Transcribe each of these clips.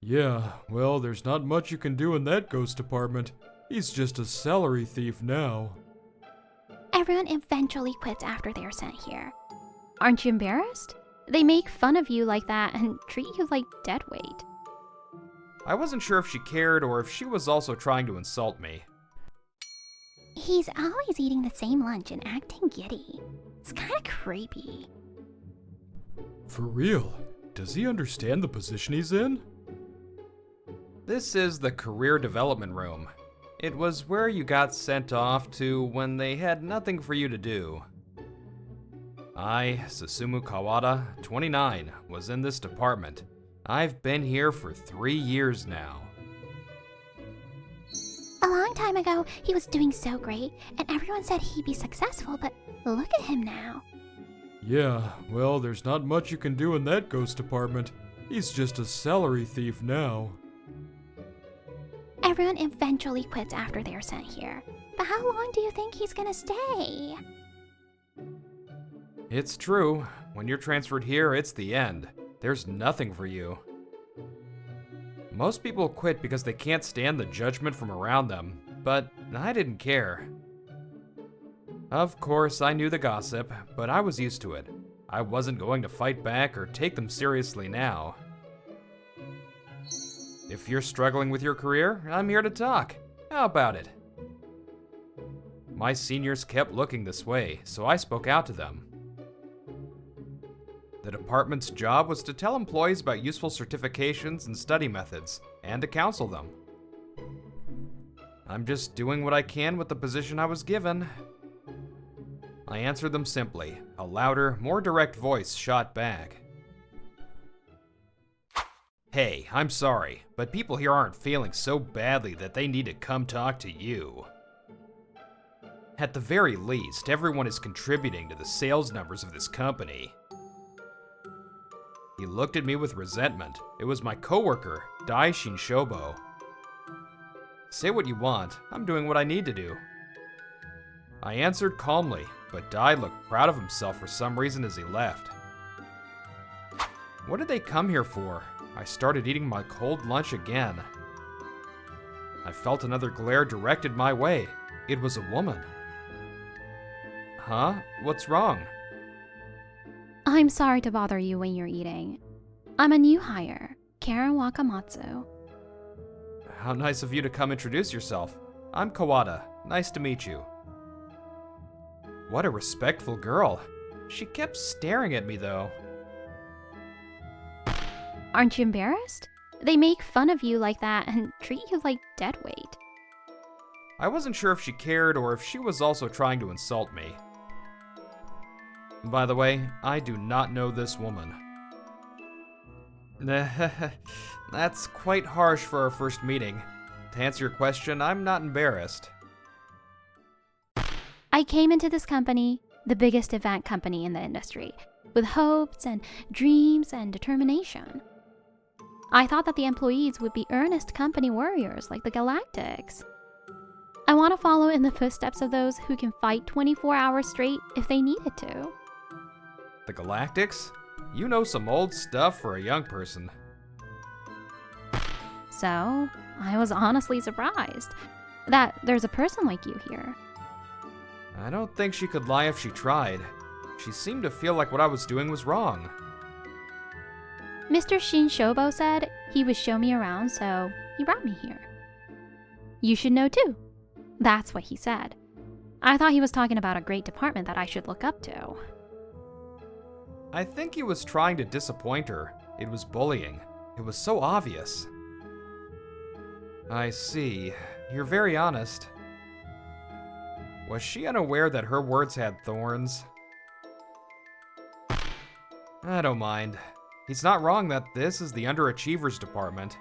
Yeah, well, there's not much you can do in that ghost department. He's just a salary thief now. Everyone eventually quits after they're sent here. Aren't you embarrassed? They make fun of you like that and treat you like dead weight. I wasn't sure if she cared or if she was also trying to insult me. He's always eating the same lunch and acting giddy. It's kind of creepy. For real? Does he understand the position he's in? This is the career development room. It was where you got sent off to when they had nothing for you to do. I, Susumu Kawada, 29, was in this department. I've been here for 3 years now. A long time ago, he was doing so great, and everyone said he'd be successful, but look at him now. Yeah, well, there's not much you can do in that ghost department. He's just a salary thief now. Everyone eventually quits after they're sent here. But how long do you think he's gonna stay? It's true. When you're transferred here, it's the end. There's nothing for you. Most people quit because they can't stand the judgment from around them, but I didn't care. Of course, I knew the gossip, but I was used to it. I wasn't going to fight back or take them seriously now. If you're struggling with your career, I'm here to talk. How about it? My seniors kept looking this way, so I spoke out to them. The department's job was to tell employees about useful certifications and study methods, and to counsel them. I'm just doing what I can with the position I was given. I answered them simply. A louder, more direct voice shot back. Hey, I'm sorry, but people here aren't feeling so badly that they need to come talk to you. At the very least, everyone is contributing to the sales numbers of this company. He looked at me with resentment. It was my coworker, Dai Shinshobo. Say what you want, I'm doing what I need to do. I answered calmly, but Dai looked proud of himself for some reason as he left. What did they come here for? I started eating my cold lunch again. I felt another glare directed my way. It was a woman. Huh? What's wrong? I'm sorry to bother you when you're eating. I'm a new hire, Karen Wakamatsu. How nice of you to come introduce yourself. I'm Kawada. Nice to meet you. What a respectful girl. She kept staring at me though. Aren't you embarrassed? They make fun of you like that and treat you like dead weight. I wasn't sure if she cared or if she was also trying to insult me. By the way, I do not know this woman. That's quite harsh for our first meeting. To answer your question, I'm not embarrassed. I came into this company, the biggest event company in the industry, with hopes and dreams and determination. I thought that the employees would be earnest company warriors like the Galactics. I want to follow in the footsteps of those who can fight 24 hours straight if they needed to. The Galactics? You know some old stuff for a young person. So, I was honestly surprised that there's a person like you here. I don't think she could lie if she tried. She seemed to feel like what I was doing was wrong. Mr. Shinshobo said he would show me around, so he brought me here. You should know too. That's what he said. I thought he was talking about a great department that I should look up to. I think he was trying to disappoint her. It was bullying. It was so obvious. I see. You're very honest. Was she unaware that her words had thorns? I don't mind. He's not wrong that this is the underachievers department.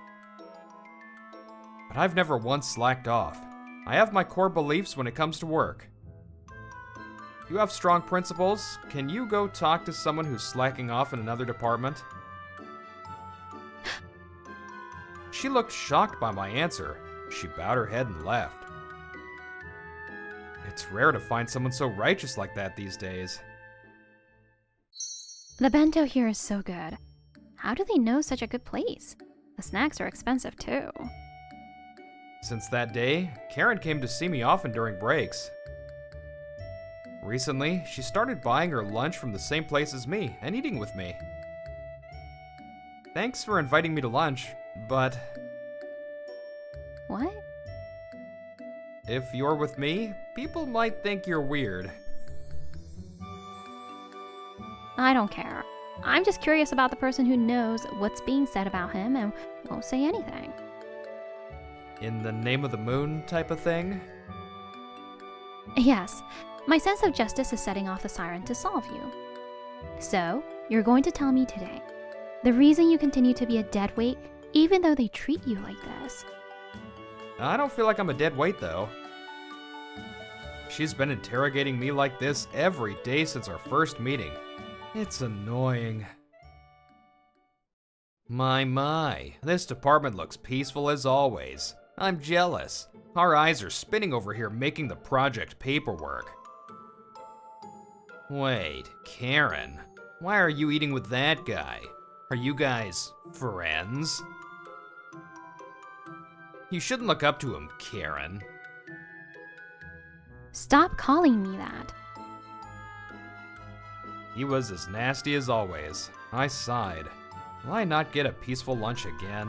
But I've never once slacked off. I have my core beliefs when it comes to work. You have strong principles. Can you go talk to someone who's slacking off in another department? She looked shocked by my answer. She bowed her head and left. It's rare to find someone so righteous like that these days. The bento here is so good. How do they know such a good place? The snacks are expensive too. Since that day, Karen came to see me often during breaks. Recently, she started buying her lunch from the same place as me and eating with me. Thanks for inviting me to lunch, but What? if you're with me, people might think you're weird. I don't care. I'm just curious about the person who knows what's being said about him and won't say anything. In the name of the moon type of thing? Yes, my sense of justice is setting off the siren to solve you. So, you're going to tell me today the reason you continue to be a deadweight even though they treat you like this. I don't feel like I'm a dead weight, though. She's been interrogating me like this every day since our first meeting. It's annoying. My, this department looks peaceful as always. I'm jealous. Our eyes are spinning over here making the project paperwork. Wait, Karen, why are you eating with that guy? Are you guys friends? You shouldn't look up to him, Karen. Stop calling me that. He was as nasty as always. I sighed. Will I not get a peaceful lunch again?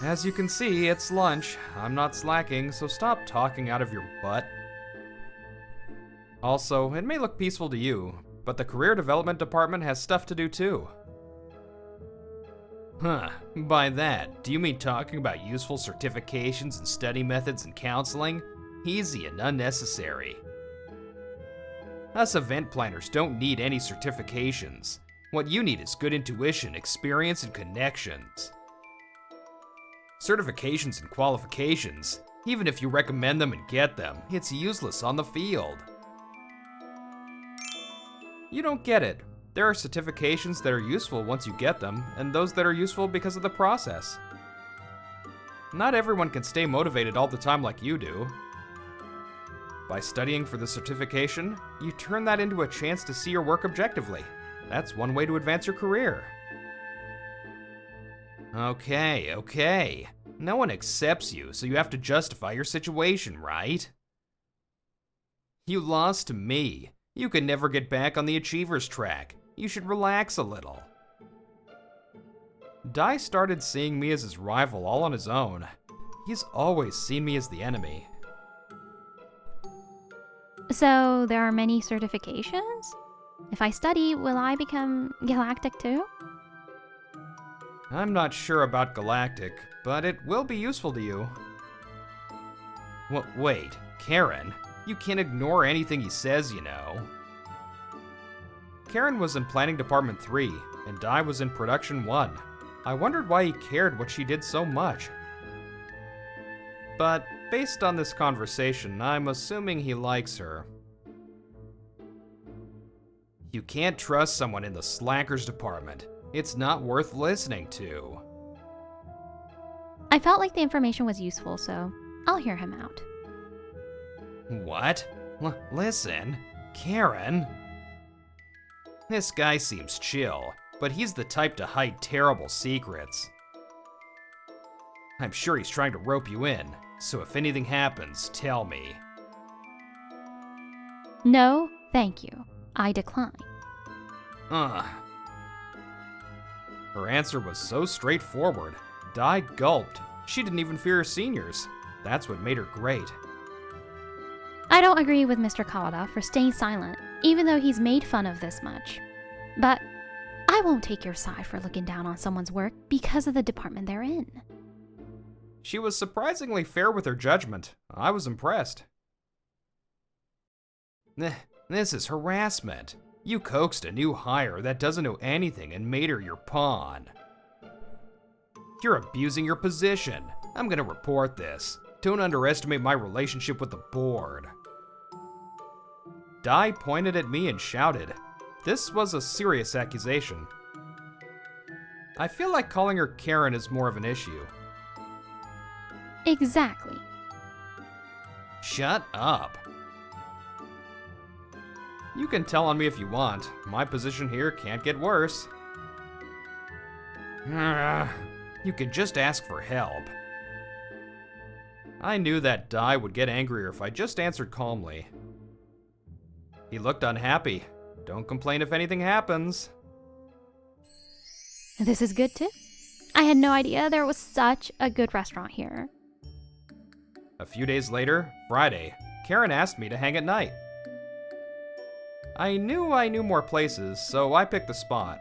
As you can see, it's lunch. I'm not slacking, so stop talking out of your butt. Also, it may look peaceful to you, but the career development department has stuff to do too. Huh, by that, do you mean talking about useful certifications and study methods and counseling? Easy and unnecessary. Us event planners don't need any certifications. What you need is good intuition, experience, and connections. Certifications and qualifications, even if you recommend them and get them, it's useless on the field. You don't get it. There are certifications that are useful once you get them, and those that are useful because of the process. Not everyone can stay motivated all the time like you do. By studying for the certification, you turn that into a chance to see your work objectively. That's one way to advance your career. Okay. No one accepts you, so you have to justify your situation, right? You lost to me. You can never get back on the achievers track. You should relax a little. Dai started seeing me as his rival all on his own. He's always seen me as the enemy. So, there are many certifications? If I study, will I become galactic too? I'm not sure about galactic, but it will be useful to you. Wait, Karen, you can't ignore anything he says, you know. Karen was in Planning Department 3, and Dai was in Production 1. I wondered why he cared what she did so much. But based on this conversation, I'm assuming he likes her. You can't trust someone in the slackers department. It's not worth listening to. I felt like the information was useful, so I'll hear him out. What? Listen, Karen. This guy seems chill, but he's the type to hide terrible secrets. I'm sure he's trying to rope you in, so if anything happens, tell me. No, thank you. I decline. Her answer was so straightforward. Dai gulped. She didn't even fear her seniors. That's what made her great. I don't agree with Mr. Kawada for staying silent, even though he's made fun of this much. But I won't take your side for looking down on someone's work because of the department they're in. She was surprisingly fair with her judgment. I was impressed. This is harassment. You coaxed a new hire that doesn't know anything and made her your pawn. You're abusing your position. I'm gonna report this. Don't underestimate my relationship with the board. Dai pointed at me and shouted. This was a serious accusation. I feel like calling her Karen is more of an issue. Exactly. Shut up. You can tell on me if you want. My position here can't get worse. You can just ask for help. I knew that Dai would get angrier if I just answered calmly. He looked unhappy. Don't complain if anything happens. This is good too. I had no idea there was such a good restaurant here. A few days later, Friday, Karen asked me to hang at night. I knew more places, so I picked the spot.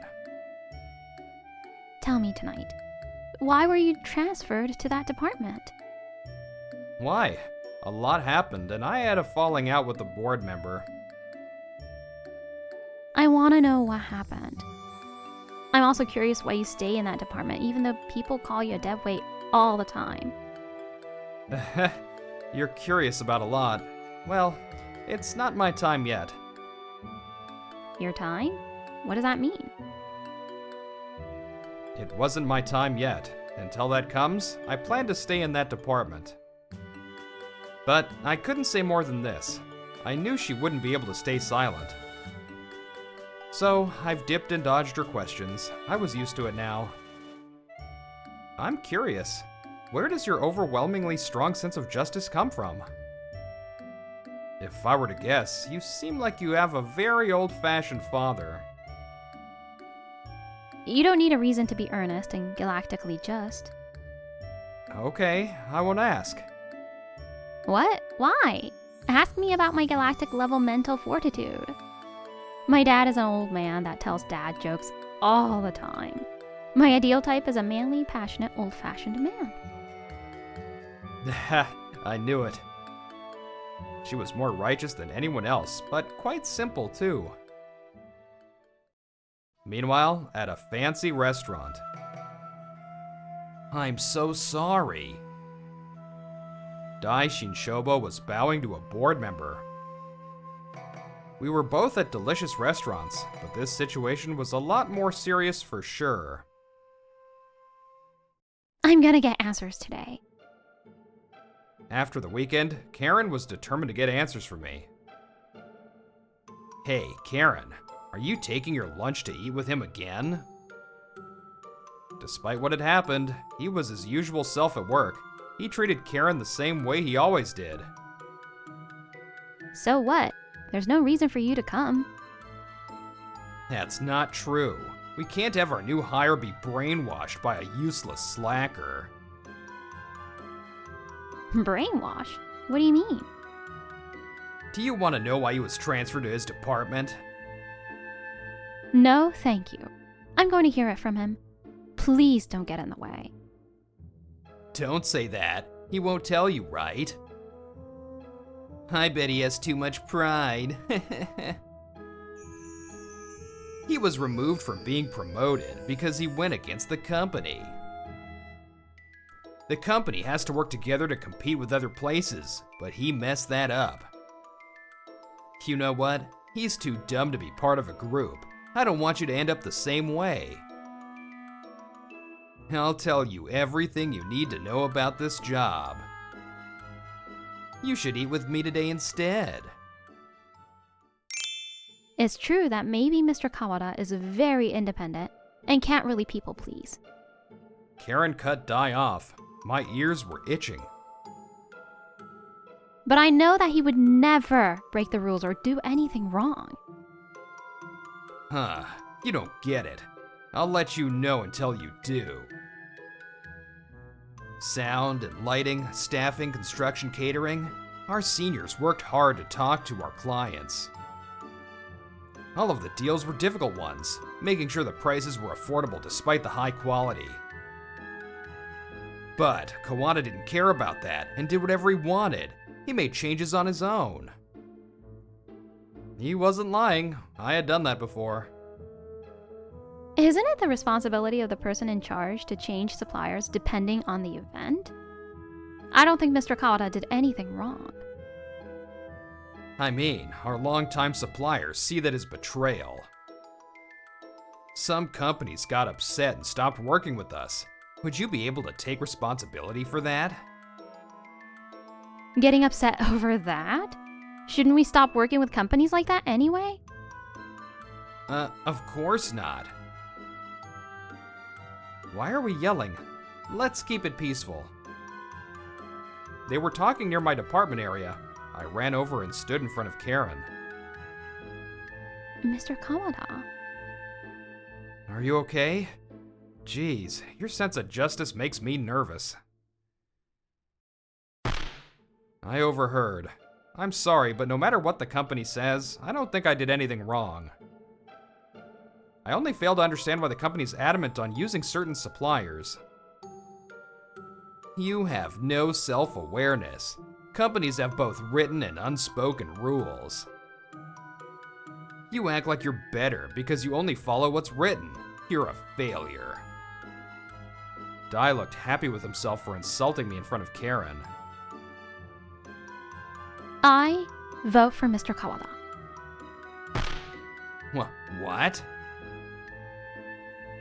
Tell me tonight, why were you transferred to that department? Why? A lot happened, and I had a falling out with a board member. I want to know what happened. I'm also curious why you stay in that department, even though people call you a deadweight all the time. You're curious about a lot. Well, it's not my time yet. Your time? What does that mean? It wasn't my time yet. Until that comes, I plan to stay in that department. But I couldn't say more than this. I knew she wouldn't be able to stay silent. So, I've dipped and dodged her questions. I was used to it now. I'm curious. Where does your overwhelmingly strong sense of justice come from? If I were to guess, you seem like you have a very old-fashioned father. You don't need a reason to be earnest and galactically just. Okay, I won't ask. What? Why? Ask me about my galactic level mental fortitude. My dad is an old man that tells dad jokes all the time. My ideal type is a manly, passionate, old-fashioned man. I knew it. She was more righteous than anyone else, but quite simple too. Meanwhile, at a fancy restaurant. I'm so sorry. Dai Shinshobo was bowing to a board member. We were both at delicious restaurants, but this situation was a lot more serious for sure. I'm gonna get answers today. After the weekend, Karen was determined to get answers from me. Hey, Karen, are you taking your lunch to eat with him again? Despite what had happened, he was his usual self at work. He treated Karen the same way he always did. So what? There's no reason for you to come. That's not true. We can't have our new hire be brainwashed by a useless slacker. Brainwash? What do you mean? Do you want to know why he was transferred to his department? No, thank you. I'm going to hear it from him. Please don't get in the way. Don't say that. He won't tell you, right? I bet he has too much pride. He was removed from being promoted because he went against the company. The company has to work together to compete with other places, but he messed that up. You know what? He's too dumb to be part of a group. I don't want you to end up the same way. I'll tell you everything you need to know about this job. You should eat with me today instead. It's true that maybe Mr. Kawada is very independent and can't really people please. Karen cut Dai off. My ears were itching. But I know that he would never break the rules or do anything wrong. Huh, you don't get it. I'll let you know until you do. Sound and lighting, staffing, construction, catering. Our seniors worked hard to talk to our clients. All of the deals were difficult ones, making sure the prices were affordable despite the high quality. But Kawada didn't care about that and did whatever he wanted. He made changes on his own. He wasn't lying. I had done that before. Isn't it the responsibility of the person in charge to change suppliers depending on the event? I don't think Mr. Kawada did anything wrong. I mean, our longtime suppliers see that as betrayal. Some companies got upset and stopped working with us. Would you be able to take responsibility for that? Getting upset over that? Shouldn't we stop working with companies like that anyway? Of course not. Why are we yelling? Let's keep it peaceful. They were talking near my department area. I ran over and stood in front of Karen. Mr. Kawada. Are you okay? Jeez, your sense of justice makes me nervous. I overheard. I'm sorry, but no matter what the company says, I don't think I did anything wrong. I only fail to understand why the company's adamant on using certain suppliers. You have no self-awareness. Companies have both written and unspoken rules. You act like you're better because you only follow what's written. You're a failure. Dai looked happy with himself for insulting me in front of Karen. I vote for Mr. Kawada. What?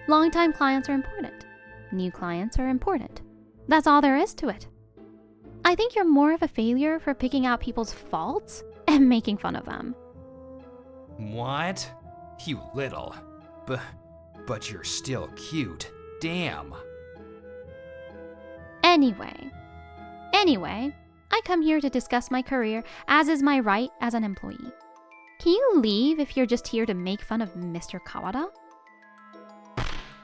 Longtime clients are important. New clients are important. That's all there is to it. I think you're more of a failure for picking out people's faults and making fun of them. What? You little. But you're still cute. Damn. Anyway, I come here to discuss my career, as is my right as an employee. Can you leave if you're just here to make fun of Mr. Kawada?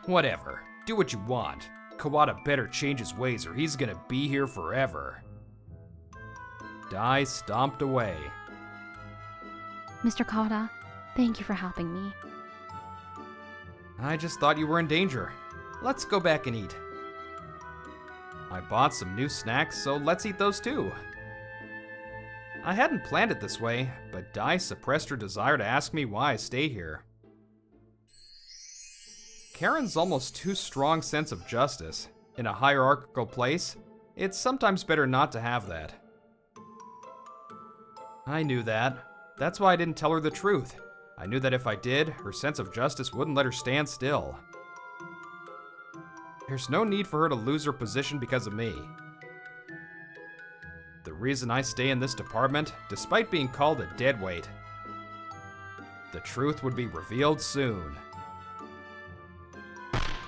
Whatever. Do what you want. Kawada better change his ways or he's gonna be here forever. Dai stomped away. Mr. Kawada, thank you for helping me. I just thought you were in danger. Let's go back and eat. I bought some new snacks, so let's eat those too. I hadn't planned it this way, but Dai suppressed her desire to ask me why I stay here. Karen's almost too strong sense of justice. In a hierarchical place, it's sometimes better not to have that. I knew that. That's why I didn't tell her the truth. I knew that if I did, her sense of justice wouldn't let her stand still. There's no need for her to lose her position because of me. The reason I stay in this department, despite being called a deadweight. The truth would be revealed soon.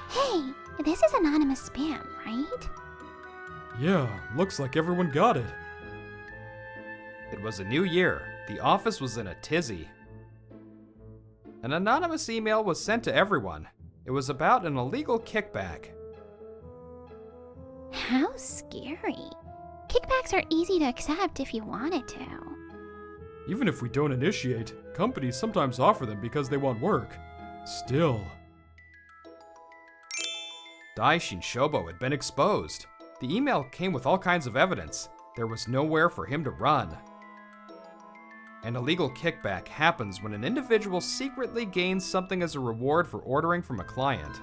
Hey, this is anonymous spam, right? Yeah, looks like everyone got it. It was a new year. The office was in a tizzy. An anonymous email was sent to everyone. It was about an illegal kickback. How scary. Kickbacks are easy to accept if you wanted to. Even if we don't initiate, companies sometimes offer them because they want work. Still. Dai Shinshobo had been exposed. The email came with all kinds of evidence. There was nowhere for him to run. An illegal kickback happens when an individual secretly gains something as a reward for ordering from a client.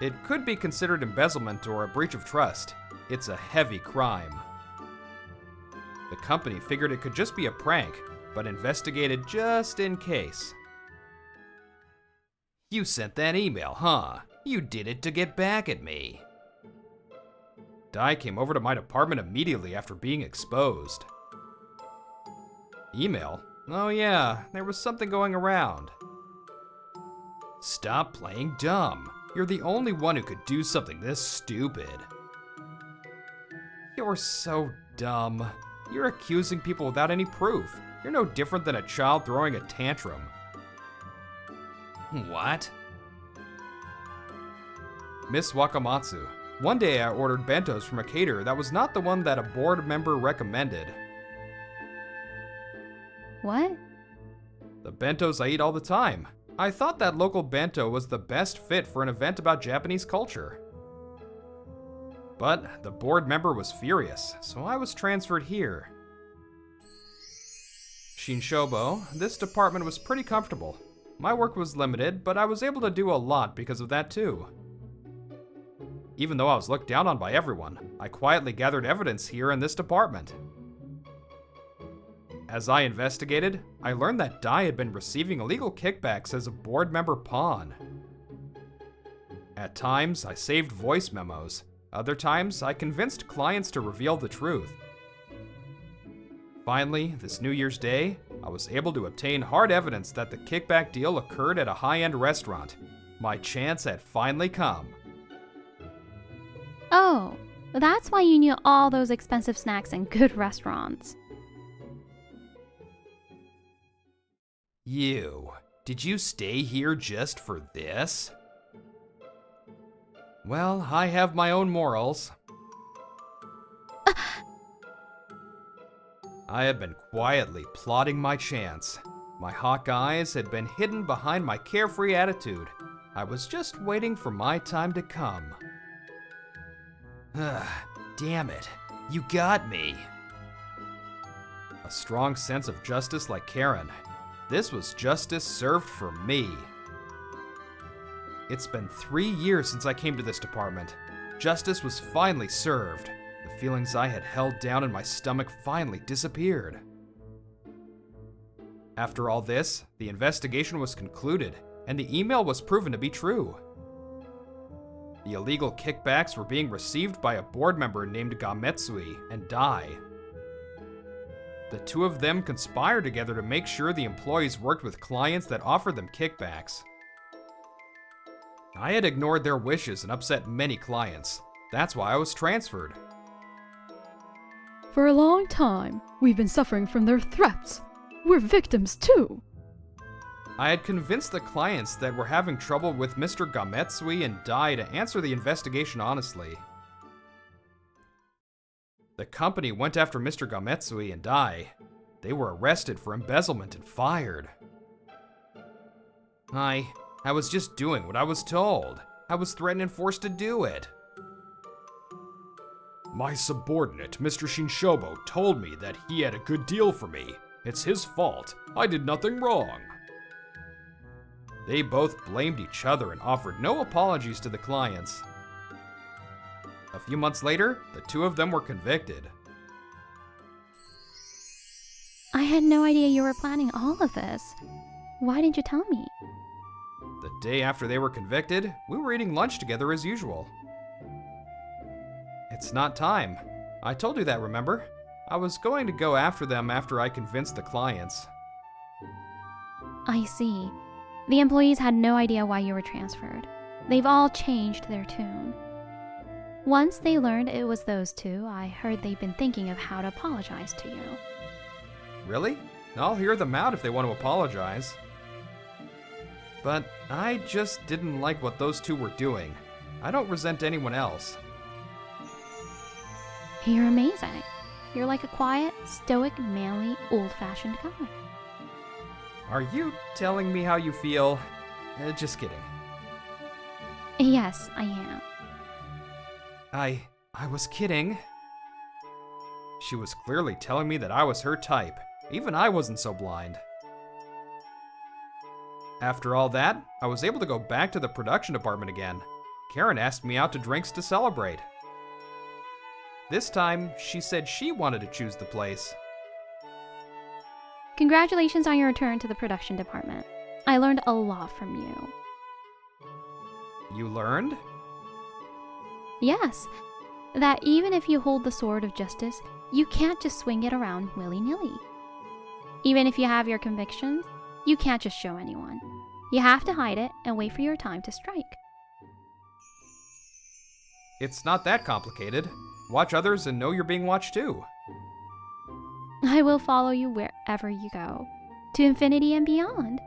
It could be considered embezzlement or a breach of trust. It's a heavy crime. The company figured it could just be a prank, but investigated just in case. You sent that email, huh? You did it to get back at me. Dai came over to my department immediately after being exposed. Email? Oh yeah, there was something going around. Stop playing dumb. You're the only one who could do something this stupid. You're so dumb. You're accusing people without any proof. You're no different than a child throwing a tantrum. What? Miss Wakamatsu, one day I ordered bentos from a caterer that was not the one that a board member recommended. What? The bentos I eat all the time. I thought that local bento was the best fit for an event about Japanese culture. But the board member was furious, so I was transferred here. Shinshobo, this department was pretty comfortable. My work was limited, but I was able to do a lot because of that too. Even though I was looked down on by everyone, I quietly gathered evidence here in this department. As I investigated, I learned that Dai had been receiving illegal kickbacks as a board member pawn. At times, I saved voice memos. Other times, I convinced clients to reveal the truth. Finally, this New Year's Day, I was able to obtain hard evidence that the kickback deal occurred at a high-end restaurant. My chance had finally come. Oh, that's why you knew all those expensive snacks and good restaurants. You, did you stay here just for this? Well, I have my own morals. I had been quietly plotting my chance. My hawk eyes had been hidden behind my carefree attitude. I was just waiting for my time to come. Damn it, you got me. A strong sense of justice like Karen. This was justice served for me. It's been 3 years since I came to this department. Justice was finally served. The feelings I had held down in my stomach finally disappeared. After all this, the investigation was concluded, and the email was proven to be true. The illegal kickbacks were being received by a board member named Wakamatsu and Dai. The two of them conspired together to make sure the employees worked with clients that offered them kickbacks. I had ignored their wishes and upset many clients. That's why I was transferred. For a long time, we've been suffering from their threats. We're victims too. I had convinced the clients that were having trouble with Mr. Wakamatsu and Dai to answer the investigation honestly. The company went after Mr. Wakamatsu and Dai. They were arrested for embezzlement and fired. I was just doing what I was told. I was threatened and forced to do it. My subordinate, Mr. Shinshobo, told me that he had a good deal for me. It's his fault. I did nothing wrong. They both blamed each other and offered no apologies to the clients. A few months later, the two of them were convicted. I had no idea you were planning all of this. Why didn't you tell me? The day after they were convicted, we were eating lunch together as usual. It's not time. I told you that, remember? I was going to go after them after I convinced the clients. I see. The employees had no idea why you were transferred. They've all changed their tune. Once they learned it was those two, I heard they've been thinking of how to apologize to you. Really? I'll hear them out if they want to apologize. But I just didn't like what those two were doing. I don't resent anyone else. You're amazing. You're like a quiet, stoic, manly, old-fashioned guy. Are you telling me how you feel? Just kidding. Yes, I am. I was kidding. She was clearly telling me that I was her type. Even I wasn't so blind. After all that, I was able to go back to the production department again. Karen asked me out to drinks to celebrate. This time, she said she wanted to choose the place. Congratulations on your return to the production department. I learned a lot from you. You learned? Yes, that even if you hold the sword of justice, you can't just swing it around willy-nilly. Even if you have your convictions, you can't just show anyone. You have to hide it and wait for your time to strike. It's not that complicated. Watch others and know you're being watched too. I will follow you wherever you go, to infinity and beyond.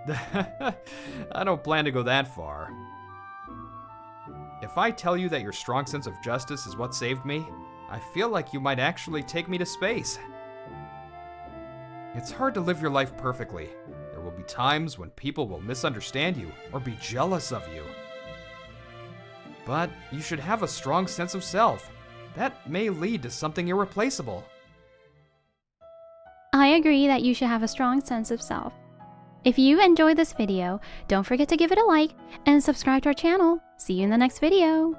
I don't plan to go that far. If I tell you that your strong sense of justice is what saved me, I feel like you might actually take me to space. It's hard to live your life perfectly. There will be times when people will misunderstand you or be jealous of you. But you should have a strong sense of self. That may lead to something irreplaceable. I agree that you should have a strong sense of self. If you enjoyed this video, don't forget to give it a like and subscribe to our channel. See you in the next video.